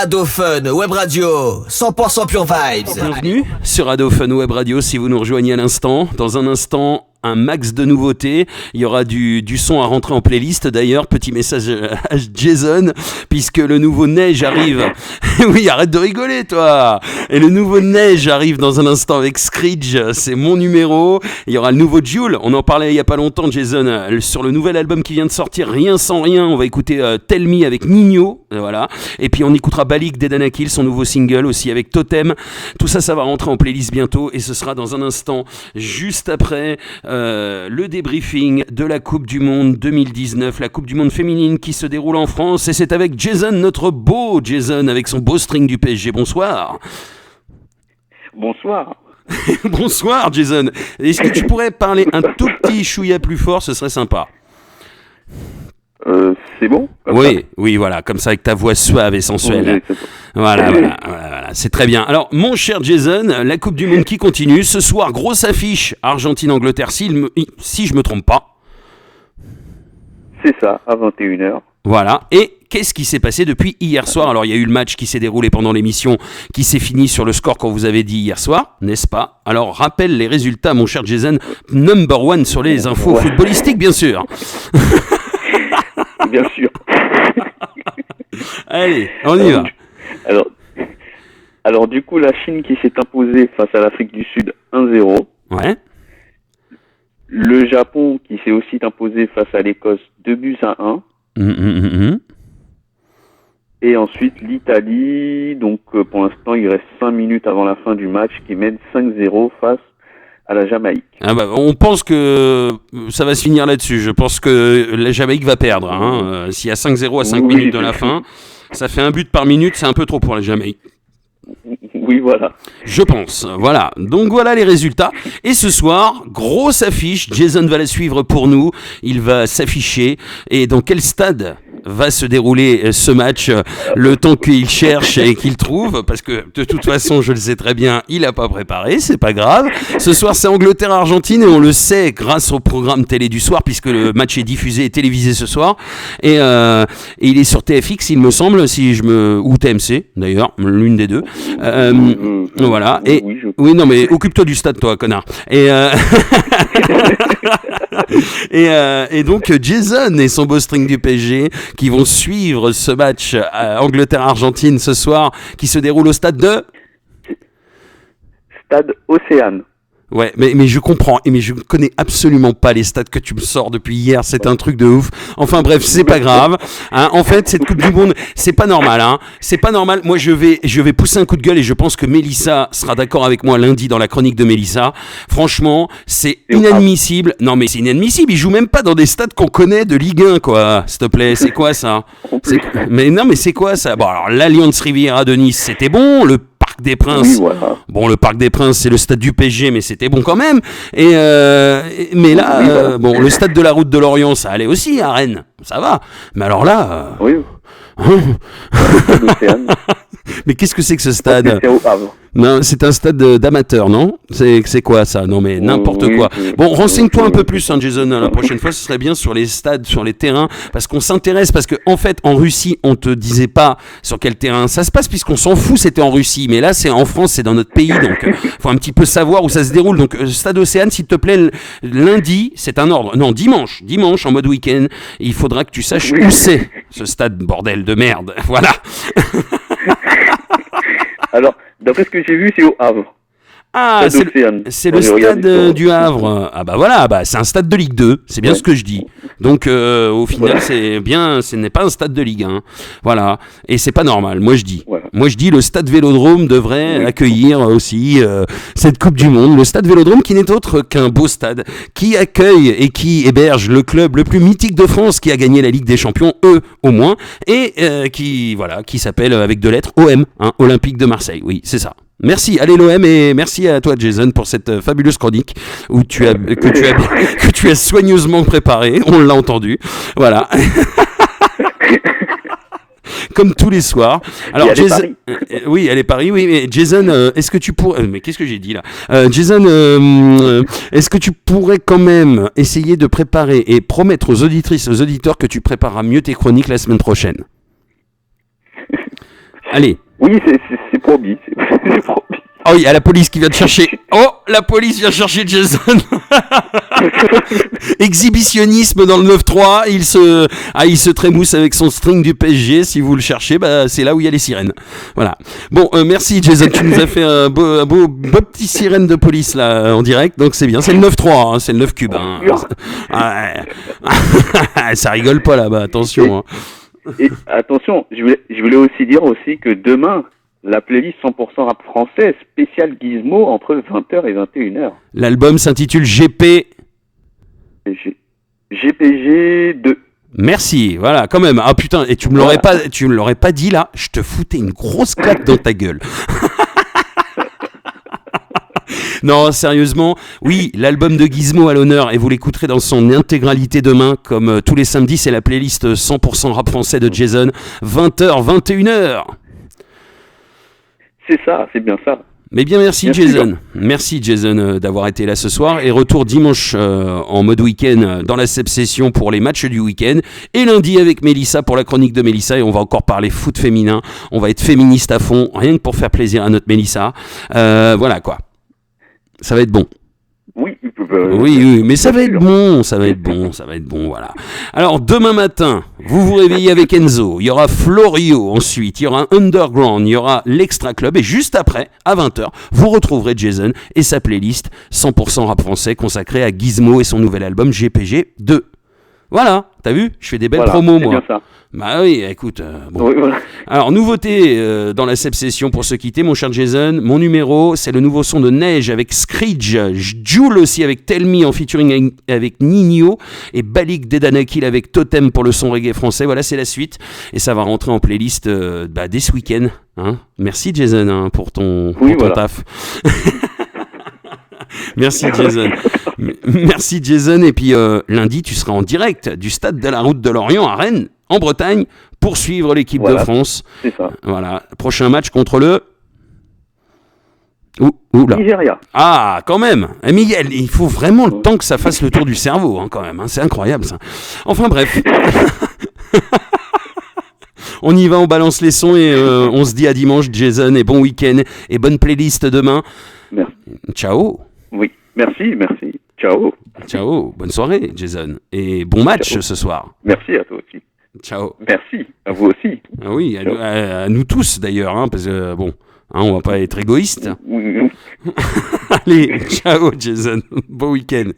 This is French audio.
Ado Fun Web Radio, 100% Pure Vibes. Bienvenue sur Ado Fun Web Radio si vous nous rejoignez à l'instant. Dans un instant, un max de nouveautés. Il y aura du son à rentrer en playlist. D'ailleurs, petit message à Jason, puisque le nouveau Neige arrive. Oui, arrête de rigoler, toi. Et le nouveau Neige arrive dans un instant avec Screech. C'est mon numéro. Il y aura le nouveau Jul. On en parlait il y a pas longtemps, Jason, sur le nouvel album qui vient de sortir, Rien sans rien. On va écouter Tell Me avec Nino. Voilà. Et puis on écoutera Balik d'Edanakil, son nouveau single aussi avec Totem. Tout ça, ça va rentrer en playlist bientôt. Et ce sera dans un instant, juste après le débriefing de la Coupe du Monde 2019, la Coupe du Monde féminine qui se déroule en France, et c'est avec Jason, notre beau Jason, avec son beau string du PSG. Bonsoir. Bonsoir. Bonsoir Jason. Est-ce que tu pourrais parler un tout petit chouïa plus fort, ce serait sympa. C'est bon Oui, oui, voilà, comme ça avec ta voix suave et sensuelle. Oui, voilà, c'est très bien. Alors, mon cher Jason, la Coupe du Monde qui continue. Ce soir, grosse affiche, Argentine-Angleterre, si je me trompe pas. C'est ça, à 21h. Voilà, et qu'est-ce qui s'est passé depuis hier soir ? Alors, il y a eu le match qui s'est déroulé pendant l'émission, qui s'est fini sur le score qu'on vous avait dit hier soir, n'est-ce pas ? Alors, rappelle les résultats, mon cher Jason, number one sur les infos footballistiques, bien sûr. Bien sûr. Allez, on y va. Alors, du coup, la Chine qui s'est imposée face à l'Afrique du Sud 1-0. Ouais. Le Japon qui s'est aussi imposé face à l'Écosse 2-1. Et ensuite, l'Italie. Donc, pour l'instant, il reste 5 minutes avant la fin du match, qui mène 5-0 face à la Jamaïque. Ah bah, on pense que ça va se finir là-dessus. Je pense que la Jamaïque va perdre. S'il y a 5-0 à 5 minutes de la fin, ça fait un but par minute, c'est un peu trop pour la Jamaïque. Oui, voilà. Je pense. Voilà. Donc voilà les résultats. Et ce soir, grosse affiche. Jason va la suivre pour nous. Il va s'afficher. Et dans quel stade va se dérouler ce match, le temps qu'il cherche et qu'il trouve, parce que de toute façon, je le sais très bien, il n'a pas préparé, c'est pas grave. Ce soir, c'est Angleterre-Argentine et on le sait grâce au programme télé du soir, puisque le match est diffusé et télévisé ce soir. Et il est sur TFX, il me semble, ou TMC d'ailleurs, l'une des deux. Voilà. Et oui, non, mais occupe-toi du stade, toi, connard. Et donc Jason et son beau string du PSG qui vont suivre ce match Angleterre-Argentine ce soir, qui se déroule au stade Océane. Ouais, mais je comprends, mais je connais absolument pas les stats que tu me sors depuis hier, c'est un truc de ouf. Enfin bref, c'est pas grave. En fait, cette Coupe du Monde, c'est pas normal. C'est pas normal. Moi, je vais pousser un coup de gueule et je pense que Mélissa sera d'accord avec moi lundi dans la chronique de Mélissa. Franchement, c'est inadmissible. Non, mais c'est inadmissible. Ils jouent même pas dans des stades qu'on connaît de Ligue 1, quoi. S'il te plaît, c'est quoi ça ? Mais non, mais c'est quoi ça ? Bon, alors l'Allianz Riviera de Nice, c'était bon. Le Parc des Princes. Oui, voilà. Bon, le Parc des Princes, c'est le stade du PSG, mais c'était bon quand même. Mais là, bon, le stade de la Route de Lorient, ça allait aussi à Rennes, ça va. Mais alors là, oui. Mais qu'est-ce que c'est que ce stade ? Non, c'est un stade d'amateurs, non ? C'est quoi ça ? Non, mais n'importe quoi. Bon, renseigne-toi un peu plus, Jason, la prochaine fois, ce serait bien sur les stades, sur les terrains, parce qu'on s'intéresse, parce que en fait, en Russie, on te disait pas sur quel terrain ça se passe, puisqu'on s'en fout, c'était en Russie, mais là, c'est en France, c'est dans notre pays, donc faut un petit peu savoir où ça se déroule. Donc, stade Océane, s'il te plaît, lundi, c'est un ordre. Non, dimanche, en mode week-end, il faudra que tu saches où c'est, ce stade, bordel de merde. Voilà. Alors, d'après ce que j'ai vu, c'est au Havre. Ah, c'est le stade du Havre. Ah bah voilà, c'est un stade de Ligue 2, c'est bien ce que je dis. Donc au final, c'est bien, ce n'est pas un stade de Ligue 1. Voilà, et c'est pas normal, moi je dis. Voilà. Moi je dis le stade Vélodrome devrait accueillir aussi cette Coupe du Monde. Le stade Vélodrome qui n'est autre qu'un beau stade qui accueille et qui héberge le club le plus mythique de France qui a gagné la Ligue des Champions, eux au moins, et qui s'appelle avec deux lettres OM, Olympique de Marseille. Oui, c'est ça. Merci, allez l'OM, et merci à toi Jason pour cette fabuleuse chronique que tu as soigneusement préparée, on l'a entendu, voilà. Comme tous les soirs. Alors Jason, oui, elle est Paris, oui, mais Jason, est-ce que tu pourrais, mais qu'est-ce que j'ai dit là, Jason, est-ce que tu pourrais quand même essayer de préparer et promettre aux auditrices, aux auditeurs que tu prépareras mieux tes chroniques la semaine prochaine? Allez. Oui, c'est promis. C'est promis. Oh, il y a la police qui vient te chercher. Oh, la police vient chercher Jason. Exhibitionnisme dans le 9-3. Il se trémousse avec son string du PSG. Si vous le cherchez, c'est là où il y a les sirènes. Voilà. Bon, merci Jason. Tu nous as fait un beau petit sirène de police là en direct. Donc c'est bien. C'est le 9-3. Hein, c'est le 9 cube. Hein. Ouais. Ça rigole pas là-bas. Attention. Et attention, je voulais aussi dire aussi que demain, la playlist 100% rap français spécial Gizmo entre 20h et 21h. L'album s'intitule GPG 2. Merci, voilà, quand même. Ah putain, et tu me l'aurais pas dit là, je te foutais une grosse claque dans ta gueule. Non, sérieusement, oui, l'album de Gizmo à l'honneur et vous l'écouterez dans son intégralité demain, comme tous les samedis, c'est la playlist 100% rap français de Jason, 20h, 21h. C'est ça, c'est bien ça. Mais bien merci Jason. Merci Jason d'avoir été là ce soir et retour dimanche en mode week-end dans la session pour les matchs du week-end et lundi avec Mélissa pour la chronique de Mélissa et on va encore parler foot féminin. On va être féministe à fond, rien que pour faire plaisir à notre Mélissa. Voilà quoi. Ça va être bon. Oui, mais ça va être bon, voilà. Alors, demain matin, vous vous réveillez avec Enzo, il y aura Florio ensuite, il y aura un Underground, il y aura l'Extra Club, et juste après, à 20h, vous retrouverez Jason et sa playlist 100% rap français consacrée à Gizmo et son nouvel album GPG 2. Voilà, t'as vu ? Je fais des belles promos, moi. Bien ça. Bah oui, écoute, bon. Oui, voilà. Alors, nouveauté dans la session pour se quitter, mon cher Jason. Mon numéro, c'est le nouveau son de Neige avec Screech, Joule aussi avec Tell Me en featuring avec Nino et Balik Dedanakil avec Totem pour le son reggae français. Voilà, c'est la suite et ça va rentrer en playlist dès ce week-end. Hein. Merci Jason pour ton taf. Merci Jason. Merci Jason. Et puis lundi, tu seras en direct du stade de la Route de Lorient à Rennes, en Bretagne, pour suivre l'équipe de France. C'est ça. Voilà. Prochain match contre le là. Nigeria. Ah, quand même. Mais il faut vraiment le temps que ça fasse le tour du cerveau, hein, quand même. Hein. C'est incroyable ça. Enfin bref. On y va, on balance les sons et on se dit à dimanche, Jason, et bon week-end et bonne playlist demain. Merci. Ciao. Oui, merci. Ciao, bonne soirée, Jason. Et bon match ce soir. Merci à toi aussi. Ciao. Merci, à vous aussi. Ah oui, à nous tous d'ailleurs, hein, parce que bon, hein, on va pas être égoïste. Allez, ciao, Jason. Bon week-end.